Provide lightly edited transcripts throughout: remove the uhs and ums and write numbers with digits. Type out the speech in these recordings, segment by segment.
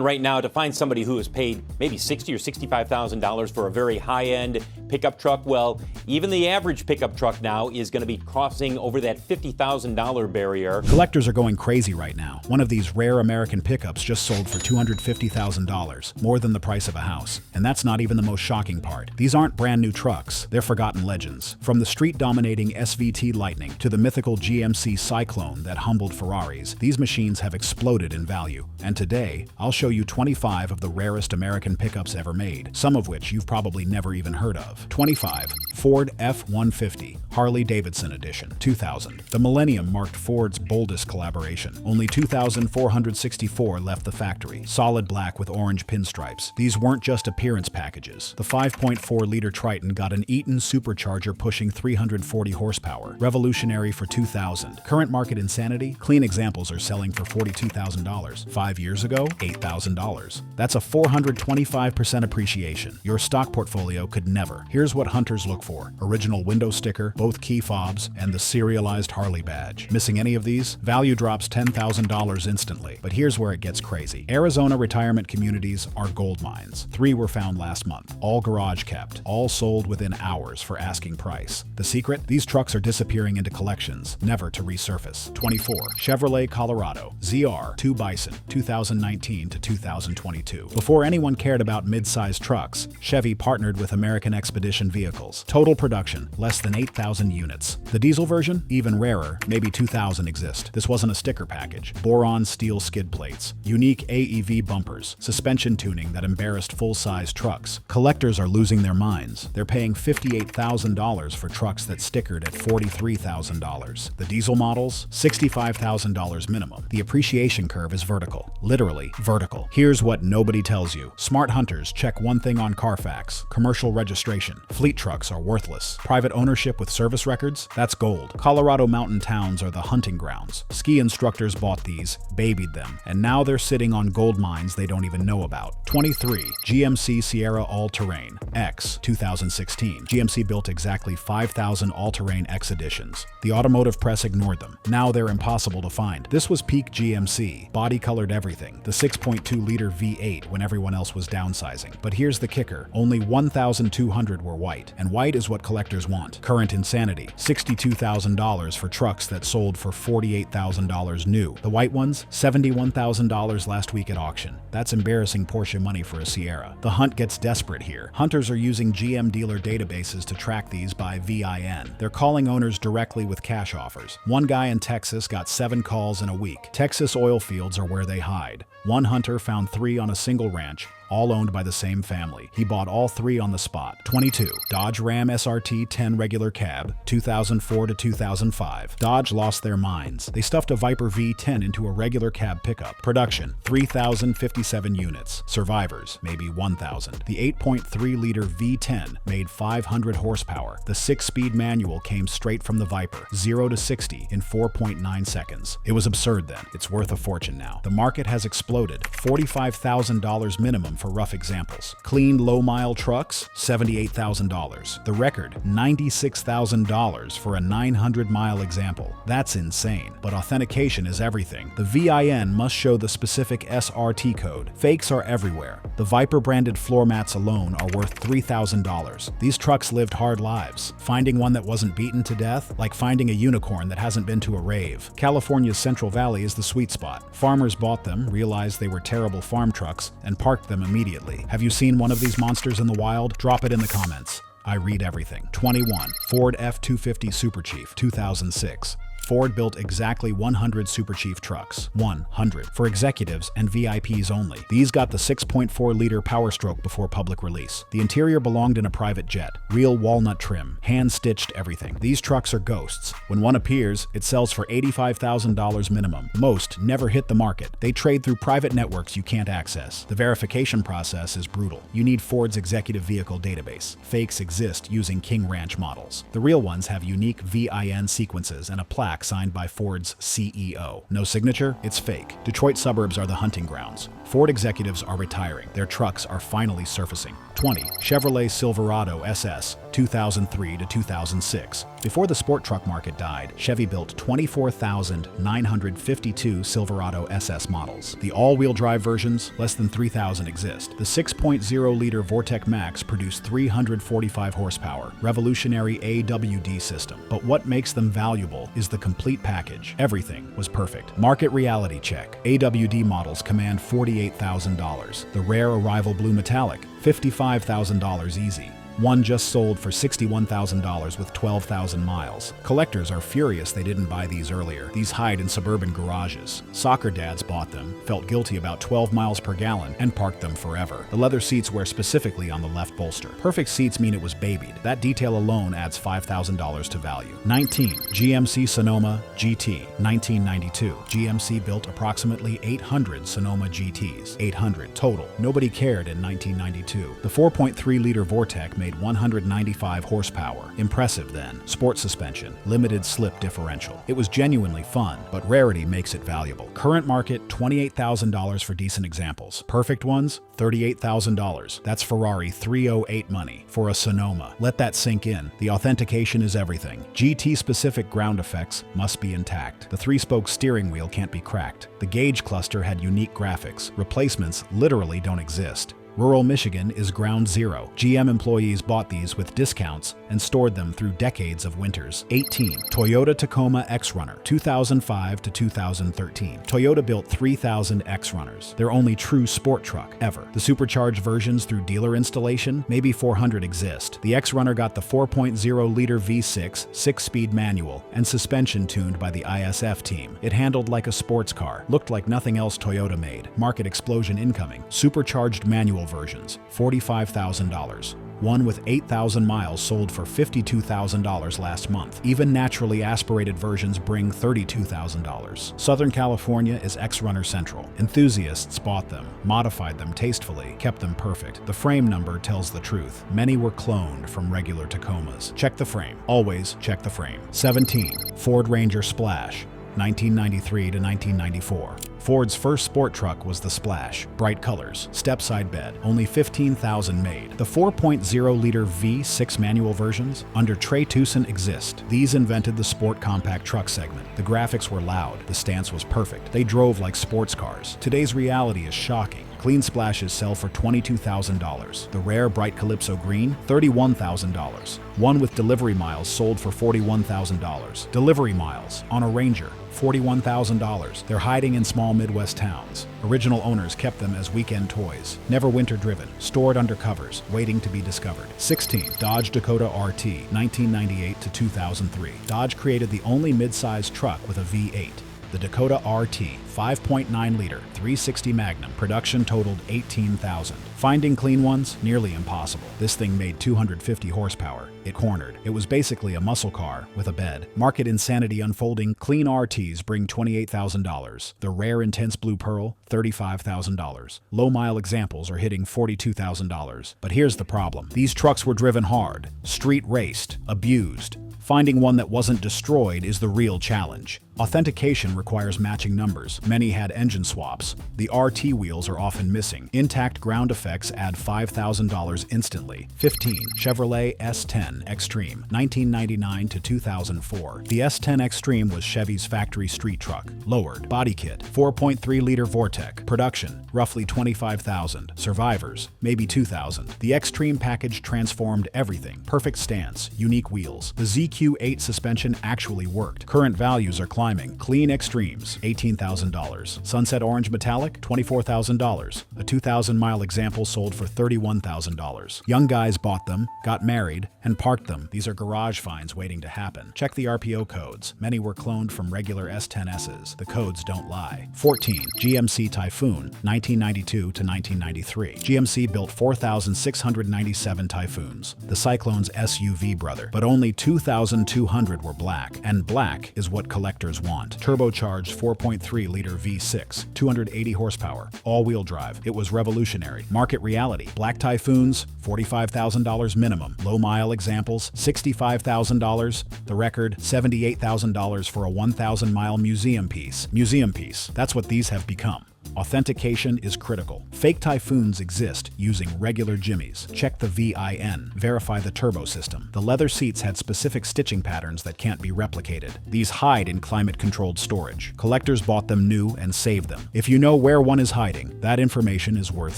right now to find somebody who has paid maybe $60,000 or $65,000 for a very high-end pickup truck. Well, even the average pickup truck now is going to be crossing over that $50,000 barrier. Collectors are going crazy right now. One of these rare American pickups just sold for $250,000, more than the price of a house. And that's not even the most shocking part. These aren't brand new trucks, they're forgotten legends. From the street-dominating SVT Lightning to the mythical GMC Cyclone that humbled Ferraris, these machines have exploded in value. And today, I'll show you 25 of the rarest American pickups ever made, some of which you've probably never even heard of. 25. Ford F-150, Harley-Davidson Edition, 2000. The millennium marked Ford's boldest collaboration. Only 2,464 left the factory, solid black with orange pinstripes. These weren't just appearance packages. The 5.4-liter Triton got an Eaton supercharger pushing 340 horsepower, revolutionary for 2000. Current market insanity? Clean examples are selling for $42,000. 5 years ago, $8,000. That's a 425% appreciation. Your stock portfolio could never. Here's what hunters look for: original window sticker, both key fobs, and the serialized Harley badge. Missing any of these? Value drops $10,000 instantly. But here's where it gets crazy. Arizona retirement communities are gold mines. 3 were found last month, all garage kept, all sold within hours for asking price. The secret? These trucks are disappearing into collections, never to resurface. 24. Chevrolet Colorado ZR 2 Bison, 2019 to 2022. Before anyone cared about mid-sized trucks, Chevy partnered with American Expedition Vehicles. Total production, less than 8,000 units. The diesel version? Even rarer, maybe 2,000 exist. This wasn't a sticker package. Boron steel skid plates, unique AEV bumpers, suspension tuning that embarrassed full-size trucks. Collectors are losing their minds. They're paying $58,000 for trucks that stickered at $43,000. The diesel models? $65,000 minimum. The appreciation curve is vertical. Literally vertical. Here's what nobody tells you. Smart hunters check one thing on Carfax: commercial registration. Fleet trucks are worthless. Private ownership with service records? That's gold. Colorado mountain towns are the hunting grounds. Ski instructors bought these, babied them, and now they're sitting on gold mines they don't even know about. 23. GMC Sierra All-Terrain X, 2016. GMC built exactly 5,000 all-terrain X editions. The automotive press ignored them. Now they're impossible to find. This was peak GMC. Body-colored everything. The 6.2-liter V8 when everyone else was downsizing. But here's the kicker. Only 1,200 were white. And white is what collectors want. Current insanity. $62,000 for trucks that sold for $48,000 new. The white ones? $71,000 last week at auction. That's embarrassing Porsche money for a Sierra. The hunt gets desperate here. Hunters are using GM dealer databases to track these by VIN. They're calling owners directly with cash offers. One guy in Texas got 7 calls in a week. Texas oil fields are where they hide. One hunter found 3 on a single ranch, all owned by the same family. He bought all 3 on the spot. 22. Dodge Ram SRT 10 regular cab, 2004 to 2005. Dodge lost their minds. They stuffed a Viper V10 into a regular cab pickup. Production, 3,057 units. Survivors, maybe 1,000. The 8.3-liter V10 made 500 horsepower. The 6-speed manual came straight from the Viper, 0 to 60 in 4.9 seconds. It was absurd then. It's worth a fortune now. The market has exploded. $45,000 minimum for rough examples. Clean low-mile trucks, $78,000. The record, $96,000 for a 900-mile example. That's insane. But authentication is everything. The VIN must show the specific SRT code. Fakes are everywhere. The Viper-branded floor mats alone are worth $3,000. These trucks lived hard lives. Finding one that wasn't beaten to death? Like finding a unicorn that hasn't been to a rave. California's Central Valley is the sweet spot. Farmers bought them, realized they were terrible farm trucks, and parked them immediately. Have you seen one of these monsters in the wild? Drop it in the comments. I read everything. 21. Ford F-250 Super Chief, 2006. Ford built exactly 100 Super Chief trucks. 100. For executives and VIPs only. These got the 6.4-liter Power Stroke before public release. The interior belonged in a private jet. Real walnut trim. Hand-stitched everything. These trucks are ghosts. When one appears, it sells for $85,000 minimum. Most never hit the market. They trade through private networks you can't access. The verification process is brutal. You need Ford's executive vehicle database. Fakes exist using King Ranch models. The real ones have unique VIN sequences and a plaque signed by Ford's CEO. No signature? It's fake. Detroit suburbs are the hunting grounds. Ford executives are retiring. Their trucks are finally surfacing. 20. Chevrolet Silverado SS, 2003 to 2006. Before the sport truck market died, Chevy built 24,952 Silverado SS models. The all-wheel drive versions, less than 3,000 exist. The 6.0-liter Vortec Max produced 345 horsepower, revolutionary AWD system. But what makes them valuable is the complete package. Everything was perfect. Market reality check. AWD models command $48,000. The rare arrival blue metallic, $55,000 easy. One just sold for $61,000 with 12,000 miles. Collectors are furious they didn't buy these earlier. These hide in suburban garages. Soccer dads bought them, felt guilty about 12 miles per gallon, and parked them forever. The leather seats wear specifically on the left bolster. Perfect seats mean it was babied. That detail alone adds $5,000 to value. 19. GMC Sonoma GT, 1992. GMC built approximately 800 Sonoma GTs. 800 total. Nobody cared in 1992. The 4.3-liter Vortec made 195 horsepower. Impressive then. Sport suspension, limited slip differential. It was genuinely fun, but rarity makes it valuable. Current market, $28,000 for decent examples. Perfect ones, $38,000. That's Ferrari 308 money for a Sonoma. Let that sink in. The authentication is everything. GT-specific ground effects must be intact. The 3-spoke steering wheel can't be cracked. The gauge cluster had unique graphics. Replacements literally don't exist. Rural Michigan is ground zero. GM employees bought these with discounts and stored them through decades of winters. 18. Toyota Tacoma X-Runner, 2005 to 2013. Toyota built 3,000 X-Runners. Their only true sport truck ever. The supercharged versions through dealer installation, maybe 400 exist. The X-Runner got the 4.0-liter V6, 6-speed manual, and suspension tuned by the ISF team. It handled like a sports car, looked like nothing else Toyota made. Market explosion incoming. Supercharged manual versions, $45,000. One with 8,000 miles sold for $52,000 last month. Even naturally aspirated versions bring $32,000. Southern California is X-Runner Central. Enthusiasts bought them, modified them tastefully, kept them perfect. The frame number tells the truth. Many were cloned from regular Tacomas. Check the frame. Always check the frame. 17. Ford Ranger Splash, 1993 to 1994. Ford's first sport truck was the Splash. Bright colors, step-side bed, only 15,000 made. The 4.0-liter V6 manual versions under Trey Tucson exist. These invented the sport compact truck segment. The graphics were loud, the stance was perfect. They drove like sports cars. Today's reality is shocking. Clean Splashes sell for $22,000. The rare bright Calypso green, $31,000. One with delivery miles sold for $41,000. Delivery miles on a Ranger, $41,000. They're hiding in small Midwest towns. Original owners kept them as weekend toys. Never winter driven, stored under covers, waiting to be discovered. 16. Dodge Dakota RT, 1998 to 2003. Dodge created the only mid-size truck with a V8. The Dakota RT, 5.9-liter, 360 Magnum. Production totaled 18,000. Finding clean ones, nearly impossible. This thing made 250 horsepower. It cornered. It was basically a muscle car with a bed. Market insanity unfolding. Clean RTs bring $28,000. The rare intense blue pearl, $35,000. Low-mile examples are hitting $42,000. But here's the problem. These trucks were driven hard, street raced, abused. Finding one that wasn't destroyed is the real challenge. Authentication requires matching numbers. Many had engine swaps. The RT wheels are often missing. Intact ground effects add $5,000 instantly. 15. Chevrolet S10 Extreme, 1999 to 2004. The S10 Extreme was Chevy's factory street truck. Lowered. Body kit. 4.3-liter Vortec. Production, roughly 25,000. Survivors, maybe 2,000. The Extreme package transformed everything. Perfect stance, unique wheels. The ZQ8 suspension actually worked. Current values are climbing. Clean Extremes, $18,000. Sunset Orange Metallic, $24,000. A 2,000-mile example sold for $31,000. Young guys bought them, got married, and parked them. These are garage finds waiting to happen. Check the RPO codes. Many were cloned from regular S10Ss. The codes don't lie. 14. GMC Typhoon, 1992 to 1993. GMC built 4,697 Typhoons. The Cyclone's SUV brother, but only 2,200 were black, and black is what collectors want. Turbocharged 4.3-liter V6, 280 horsepower, all-wheel drive. It was revolutionary. Market reality. Black Typhoons, $45,000 minimum. Low-mile examples, $65,000. The record, $78,000 for a 1,000-mile museum piece. Museum piece. That's what these have become. Authentication is critical. Fake Typhoons exist using regular jimmies. Check the VIN. Verify the turbo system. The leather seats had specific stitching patterns that can't be replicated. These hide in climate-controlled storage. Collectors bought them new and saved them. If you know where one is hiding, that information is worth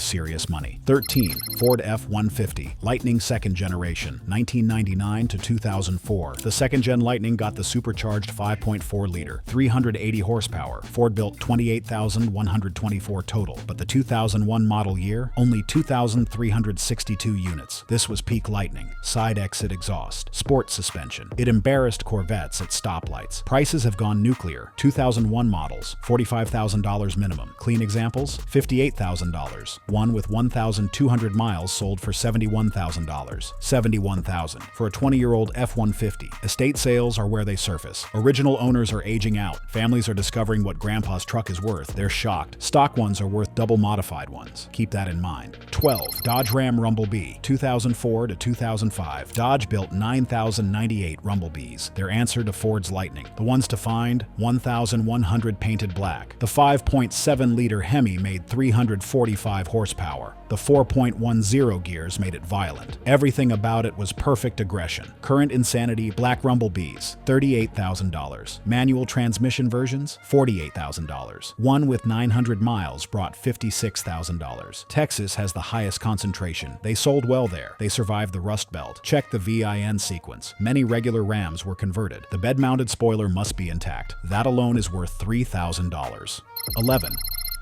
serious money. 13. Ford F-150 Lightning second generation, 1999 to 2004. The second-gen Lightning got the supercharged 5.4-liter, 380 horsepower. Ford built 28,124 total, but the 2001 model year, only 2,362 units. This was peak Lightning. Side exit exhaust, sport suspension. It embarrassed Corvettes at stoplights. Prices have gone nuclear. 2001 models, $45,000 minimum. Clean examples, $58,000. One with 1,200 miles sold for $71,000. $71,000 for a 20-year-old F-150. Estate sales are where they surface. Original owners are aging out. Families are discovering what grandpa's truck is worth. They're shocked. Stock ones are worth double modified ones. Keep that in mind. 12. Dodge Ram Rumble Bee, 2004 to 2005. Dodge built 9,098 Rumble Bees. Their answer to Ford's Lightning. The ones to find, 1,100 painted black. The 5.7-liter Hemi made 345 horsepower. The 4.10 gears made it violent. Everything about it was perfect aggression. Current insanity, black Rumble Bees, $38,000. Manual transmission versions, $48,000. One with 900 miles brought $56,000. Texas has the highest concentration. They sold well there. They survived the Rust Belt. Check the VIN sequence. Many regular Rams were converted. The bed-mounted spoiler must be intact. That alone is worth $3,000. 11.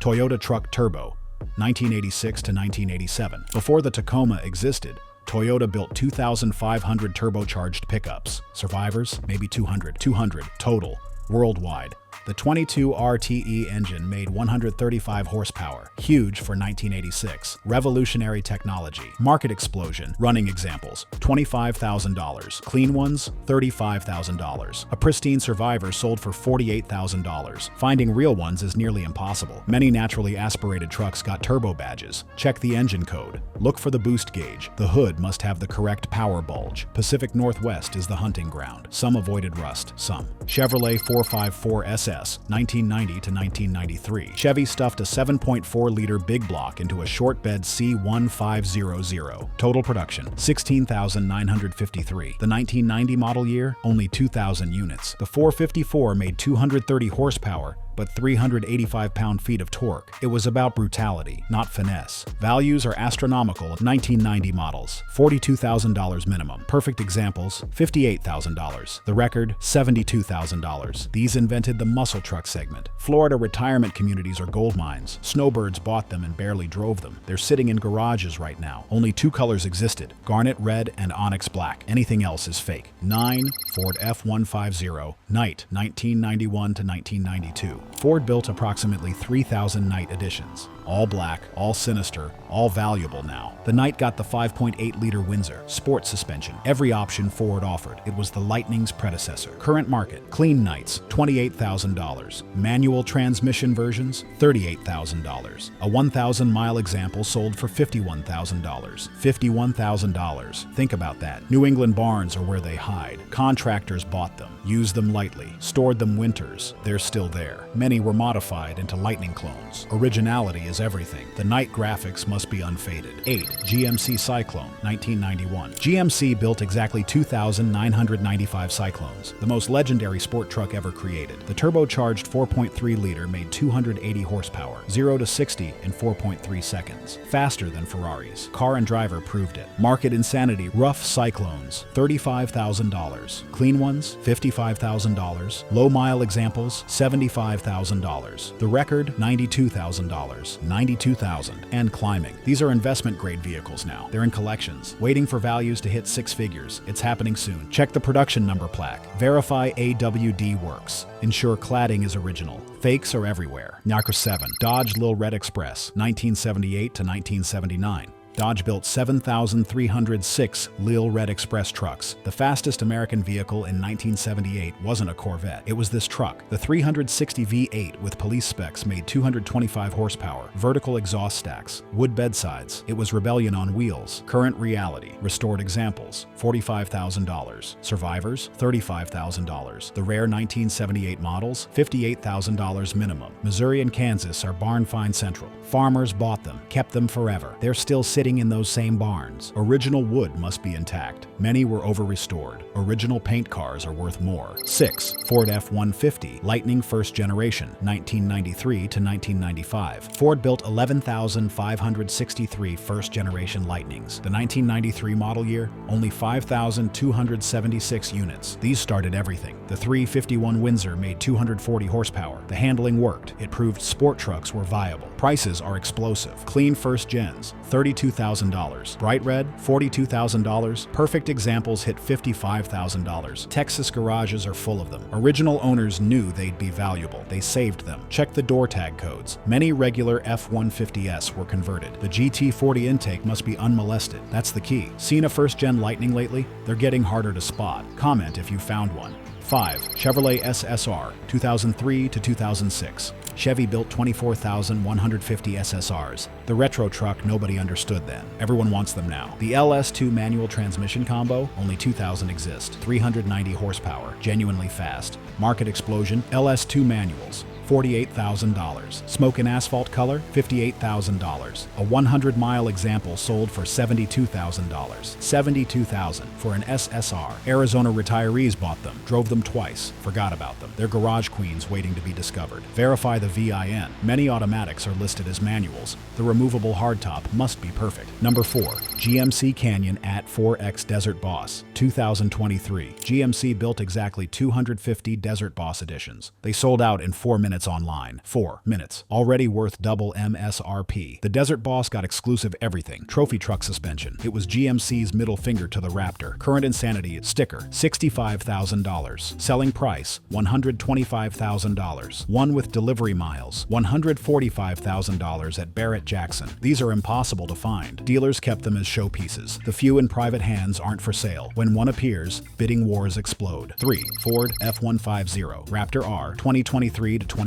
Toyota Truck Turbo, 1986 to 1987. Before the Tacoma existed, Toyota built 2,500 turbocharged pickups. Survivors, maybe 200. 200 total, worldwide. The 22 RTE engine made 135 horsepower, huge for 1986. Revolutionary technology. Market explosion. Running examples, $25,000. Clean ones, $35,000. A pristine Survivor sold for $48,000. Finding real ones is nearly impossible. Many naturally aspirated trucks got turbo badges. Check the engine code. Look for the boost gauge. The hood must have the correct power bulge. Pacific Northwest is the hunting ground. Some avoided rust, some. Chevrolet 454 SS, 1990 to 1993. Chevy stuffed a 7.4-liter big block into a short bed C1500. Total production, 16,953. The 1990 model year, only 2,000 units. The 454 made 230 horsepower, but 385 pound-feet of torque. It was about brutality, not finesse. Values are astronomical. 1990 models, $42,000 minimum. Perfect examples, $58,000. The record, $72,000. These invented the muscle truck segment. Florida retirement communities are gold mines. Snowbirds bought them and barely drove them. They're sitting in garages right now. Only two colors existed, garnet red and onyx black. Anything else is fake. 9. Ford F-150 Night, 1991 to 1992. Ford built approximately 3,000 Night editions. All black, all sinister, all valuable now. The Night got the 5.8-liter Windsor, sport suspension, every option Ford offered. It was the Lightning's predecessor. Current market, clean Nights, $28,000. Manual transmission versions, $38,000. A 1,000-mile example sold for $51,000. $51,000. Think about that. New England barns are where they hide. Contractors bought them, used them lightly, stored them winters. They're still there. Many were modified into Lightning clones. Originality is everything. The Night graphics must be unfaded. 8. GMC Cyclone, 1991. GMC built exactly 2,995 Cyclones, the most legendary sport truck ever created. The turbocharged 4.3-liter made 280 horsepower, 0 to 60 in 4.3 seconds. Faster than Ferraris. Car and driver proved it. Market insanity. Rough Cyclones, $35,000. Clean ones, $55,000. Low-mile examples, $75,000. The record, $92,000. $92,000 and climbing. These are investment-grade vehicles now. They're in collections, waiting for values to hit six figures. It's happening soon. Check the production number plaque. Verify AWD works. Ensure cladding is original. Fakes are everywhere. Number 7. Dodge Lil Red Express, 1978 to 1979. Dodge built 7,306 Lille Red Express trucks. The fastest American vehicle in 1978 wasn't a Corvette. It was this truck. The 360 V8 with police specs made 225 horsepower, vertical exhaust stacks, wood bedsides. It was rebellion on wheels. Current reality. Restored examples, $45,000. Survivors, $35,000. The rare 1978 models, $58,000 minimum. Missouri and Kansas are barn find central. Farmers bought them, kept them forever. They're still sitting in those same barns. Original wood must be intact. Many were over-restored. Original paint cars are worth more. 6. Ford F-150 Lightning First Generation, 1993 to 1995. Ford built 11,563 first-generation Lightnings. The 1993 model year, only 5,276 units. These started everything. The 351 Windsor made 240 horsepower. The handling worked. It proved sport trucks were viable. Prices are explosive. Clean first gens, $32,000. Bright red, $42,000. Perfect examples hit $55,000. Texas garages are full of them. Original owners knew they'd be valuable. They saved them. Check the door tag codes. Many regular F-150s were converted. The GT40 intake must be unmolested. That's the key. Seen a first-gen Lightning lately? They're getting harder to spot. Comment if you found one. 5. Chevrolet SSR, 2003 to 2006. Chevy built 24,150 SSRs. The retro truck nobody understood then. Everyone wants them now. The LS2 manual transmission combo, only 2,000 exist. 390 horsepower, genuinely fast. Market explosion, LS2 manuals. $48,000. Smoke and asphalt color, $58,000. A 100-mile example sold for $72,000. $72,000 for an SSR. Arizona retirees bought them, drove them twice, forgot about them. They're garage queens waiting to be discovered. Verify the VIN. Many automatics are listed as manuals. The removable hardtop must be perfect. Number 4. GMC Canyon at 4X Desert Boss, 2023. GMC built exactly 250 Desert Boss editions. They sold out in 4 minutes online. 4 minutes. Already worth double MSRP. The Desert Boss got exclusive everything. Trophy truck suspension. It was GMC's middle finger to the Raptor. Current insanity sticker, $65,000. Selling price, $125,000. One with delivery miles, $145,000 at Barrett-Jackson. These are impossible to find. Dealers kept them as showpieces. The few in private hands aren't for sale. When one appears, bidding wars explode. 3. Ford F-150 Raptor R, 2023 to 2024.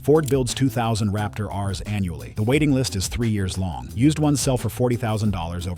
Ford builds 2,000 Raptor Rs annually. The waiting list is 3 years long. Used ones sell for $40,000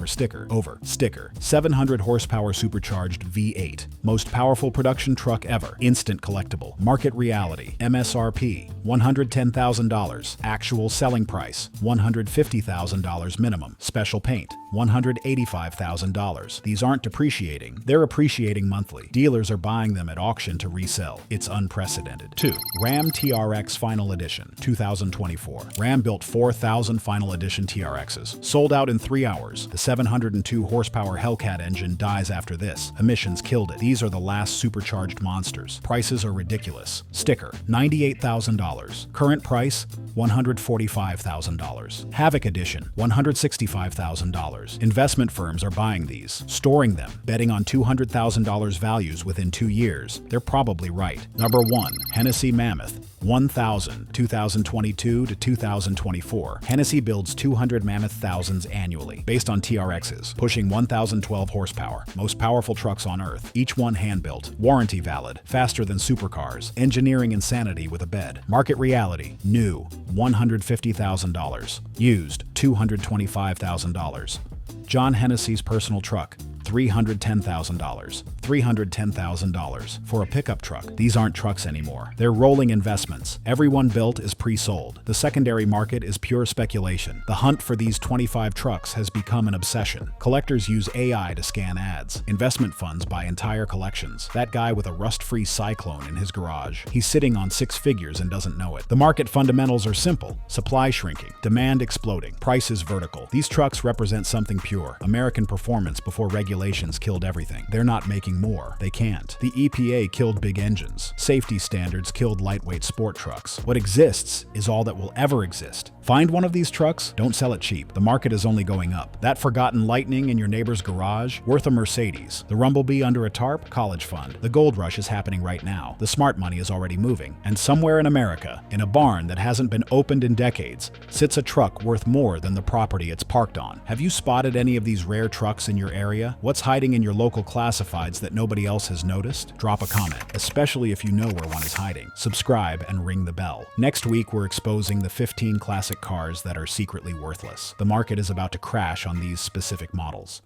over sticker. 700 horsepower supercharged V8. Most powerful production truck ever. Instant collectible. Market reality. MSRP, $110,000. Actual selling price, $150,000 minimum. Special paint, $185,000. These aren't depreciating. They're appreciating monthly. Dealers are buying them at auction to resell. It's unprecedented. 2. Ram TRX Final Edition, 2024. Ram built 4,000 Final Edition TRXs. Sold out in 3 hours. The 702 horsepower Hellcat engine dies after this. Emissions killed it. These are the last supercharged monsters. Prices are ridiculous. Sticker, $98,000. Current price, $145,000. Havoc Edition, $165,000. Investment firms are buying these, storing them, betting on $200,000 values within 2 years. They're probably right. Number 1. Hennessy Mammoth, 2022 to 2024. Hennessy builds 200 Mammoth thousands annually, based on TRXs, pushing 1,012 horsepower. Most powerful trucks on Earth, each one hand-built, warranty valid, faster than supercars, engineering insanity with a bed. Market reality, new, $150,000. Used, $225,000. John Hennessy's personal truck, $310,000. $310,000 for a pickup truck. These aren't trucks anymore. They're rolling investments. Every one built is pre-sold. The secondary market is pure speculation. The hunt for these 25 trucks has become an obsession. Collectors use AI to scan ads. Investment funds buy entire collections. That guy with a rust-free Cyclone in his garage. He's sitting on 6 figures and doesn't know it. The market fundamentals are simple. Supply shrinking. Demand exploding. Prices vertical. These trucks represent something pure. American performance before regulations killed everything. They're not making making more. They can't. The EPA killed big engines. Safety standards killed lightweight sport trucks. What exists is all that will ever exist. Find one of these trucks, don't sell it cheap. The market is only going up. That forgotten Lightning in your neighbor's garage, worth a Mercedes. The Rumblebee under a tarp, college fund. The gold rush is happening right now. The smart money is already moving. And somewhere in America, in a barn that hasn't been opened in decades, sits a truck worth more than the property it's parked on. Have you spotted any of these rare trucks in your area? What's hiding in your local classifieds that nobody else has noticed? Drop a comment, especially if you know where one is hiding. Subscribe and ring the bell. Next week, we're exposing the 15 classic cars that are secretly worthless. The market is about to crash on these specific models.